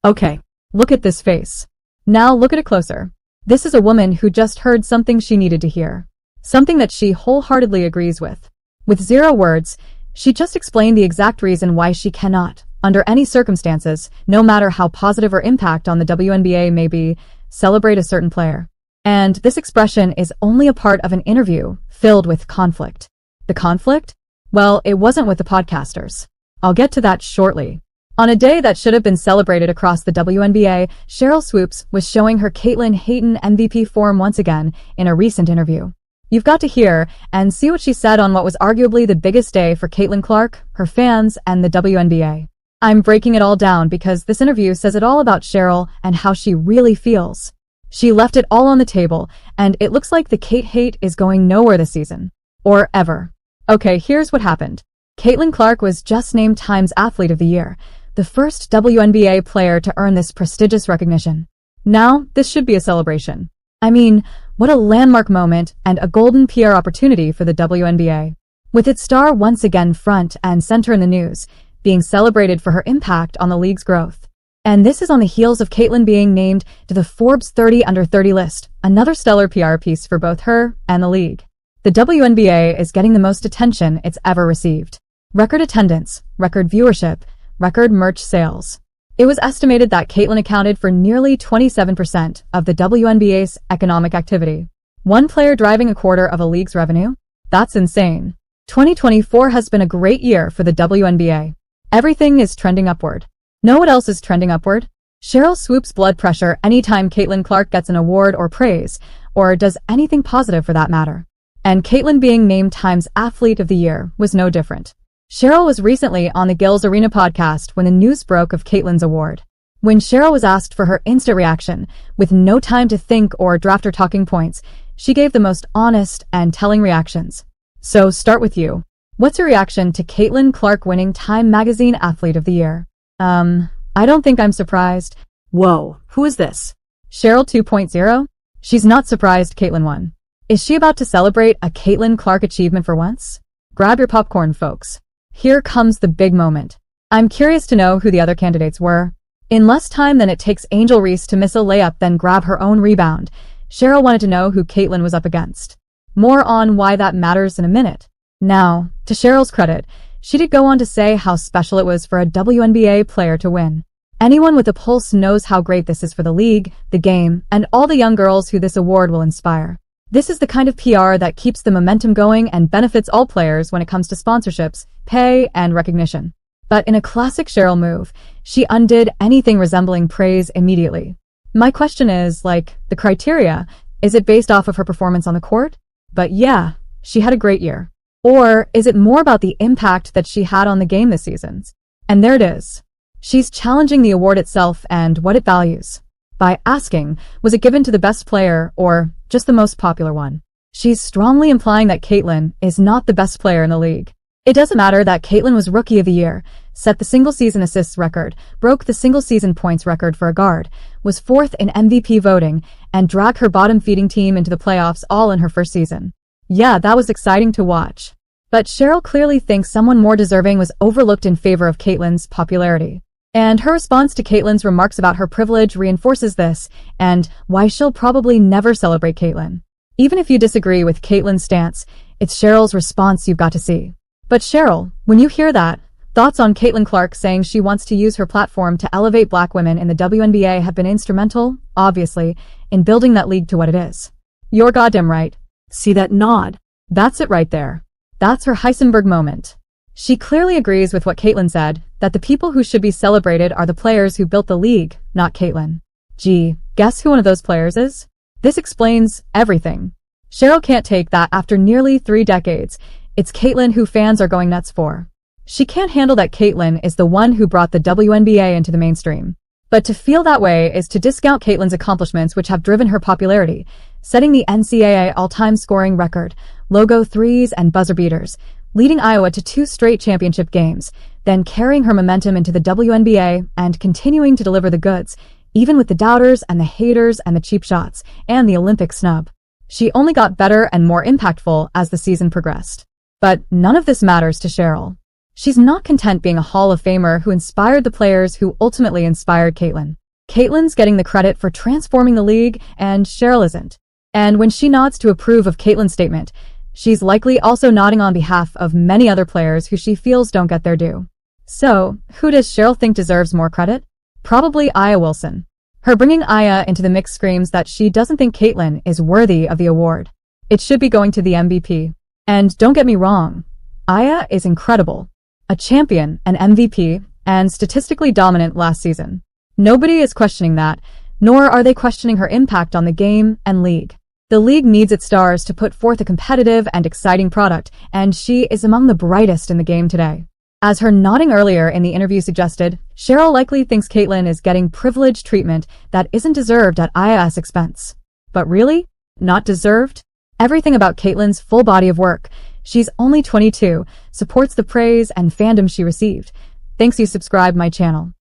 Okay, look at this face. Now look at it closer. This is a woman who just heard something she needed to hear. Something that she wholeheartedly agrees with. With 0 words, she just explained the exact reason why she cannot, under any circumstances, no matter how positive her impact on the WNBA may be, celebrate a certain player. And this expression is only a part of an interview filled with conflict. The conflict? Well, it wasn't with the podcasters. I'll get to that shortly. On a day that should have been celebrated across the WNBA, Sheryl Swoopes was showing her Caitlin Hayton MVP form once again in a recent interview. You've got to hear and see what she said on what was arguably the biggest day for Caitlin Clark, her fans, and the WNBA. I'm breaking it all down because this interview says it all about Sheryl and how she really feels. She left it all on the table, and it looks like the Kate hate is going nowhere this season. Or ever. Okay, here's what happened. Caitlin Clark was just named Time's Athlete of the Year, the first WNBA player to earn this prestigious recognition. Now, this should be a celebration. I mean, what a landmark moment and a golden PR opportunity for the WNBA. With its star once again front and center in the news, being celebrated for her impact on the league's growth. And this is on the heels of Caitlin being named to the Forbes 30 Under 30 list, another stellar PR piece for both her and the league. The WNBA is getting the most attention it's ever received. Record attendance, record viewership, record merch sales. It was estimated that Caitlin accounted for nearly 27% of the WNBA's economic activity. One player driving a quarter of a league's revenue? That's insane. 2024 has been a great year for the WNBA. Everything is trending upward. Know what else is trending upward? Sheryl Swoopes' blood pressure anytime Caitlin Clark gets an award or praise, or does anything positive for that matter. And Caitlin being named Time's Athlete of the Year was no different. Sheryl was recently on the Gil's Arena podcast when the news broke of Caitlin's award. When Sheryl was asked for her instant reaction, with no time to think or draft her talking points, she gave the most honest and telling reactions. So start with you. What's your reaction to Caitlin Clark winning Time Magazine Athlete of the Year? I don't think I'm surprised. Whoa, who is this? Sheryl 2.0? She's not surprised Caitlin won. Is she about to celebrate a Caitlin Clark achievement for once? Grab your popcorn, folks. Here comes the big moment. I'm curious to know who the other candidates were. In less time than it takes Angel Reese to miss a layup then grab her own rebound, Sheryl wanted to know who Caitlin was up against. More on why that matters in a minute. Now, to Sheryl's credit, she did go on to say how special it was for a WNBA player to win. Anyone with a pulse knows how great this is for the league, the game, and all the young girls who this award will inspire. This is the kind of PR that keeps the momentum going and benefits all players when it comes to sponsorships, pay, and recognition. But in a classic Sheryl move, she undid anything resembling praise immediately. My question is, the criteria, is it based off of her performance on the court? But yeah, she had a great year. Or is it more about the impact that she had on the game this season? And there it is. She's challenging the award itself and what it values. By asking, was it given to the best player or just the most popular one? She's strongly implying that Caitlin is not the best player in the league. It doesn't matter that Caitlin was Rookie of the Year, set the single-season assists record, broke the single-season points record for a guard, was 4th in MVP voting, and dragged her bottom-feeding team into the playoffs all in her first season. Yeah, that was exciting to watch. But Sheryl clearly thinks someone more deserving was overlooked in favor of Caitlin's popularity. And her response to Caitlin's remarks about her privilege reinforces this, and why she'll probably never celebrate Caitlin. Even if you disagree with Caitlin's stance, it's Sheryl's response you've got to see. But Sheryl, when you hear that, thoughts on Caitlin Clark saying she wants to use her platform to elevate black women in the WNBA have been instrumental, obviously, in building that league to what it is. You're goddamn right. See that nod? That's it right there. That's her Heisenberg moment. She clearly agrees with what Caitlin said, that the people who should be celebrated are the players who built the league, not Caitlin. Gee, guess who one of those players is? This explains everything. Sheryl can't take that after nearly 3 decades. It's Caitlin who fans are going nuts for. She can't handle that Caitlin is the one who brought the WNBA into the mainstream. But to feel that way is to discount Caitlin's accomplishments which have driven her popularity, setting the NCAA all-time scoring record, logo threes and buzzer beaters, leading Iowa to 2 straight championship games, then carrying her momentum into the WNBA and continuing to deliver the goods, even with the doubters and the haters and the cheap shots, and the Olympic snub. She only got better and more impactful as the season progressed. But none of this matters to Sheryl. She's not content being a Hall of Famer who inspired the players who ultimately inspired Caitlyn. Caitlyn's getting the credit for transforming the league, and Sheryl isn't. And when she nods to approve of Caitlyn's statement, she's likely also nodding on behalf of many other players who she feels don't get their due. So, who does Sheryl think deserves more credit? Probably Aya Wilson. Her bringing Aya into the mix screams that she doesn't think Caitlyn is worthy of the award. It should be going to the MVP. And don't get me wrong, Aya is incredible. A champion, an MVP, and statistically dominant last season. Nobody is questioning that, nor are they questioning her impact on the game and league. The league needs its stars to put forth a competitive and exciting product, and she is among the brightest in the game today. As her nodding earlier in the interview suggested, Sheryl likely thinks Caitlyn is getting privileged treatment that isn't deserved at Aya's expense. But really? Not deserved? Everything about Caitlyn's full body of work, she's only 22, supports the praise and fandom she received. Thanks you subscribe my channel.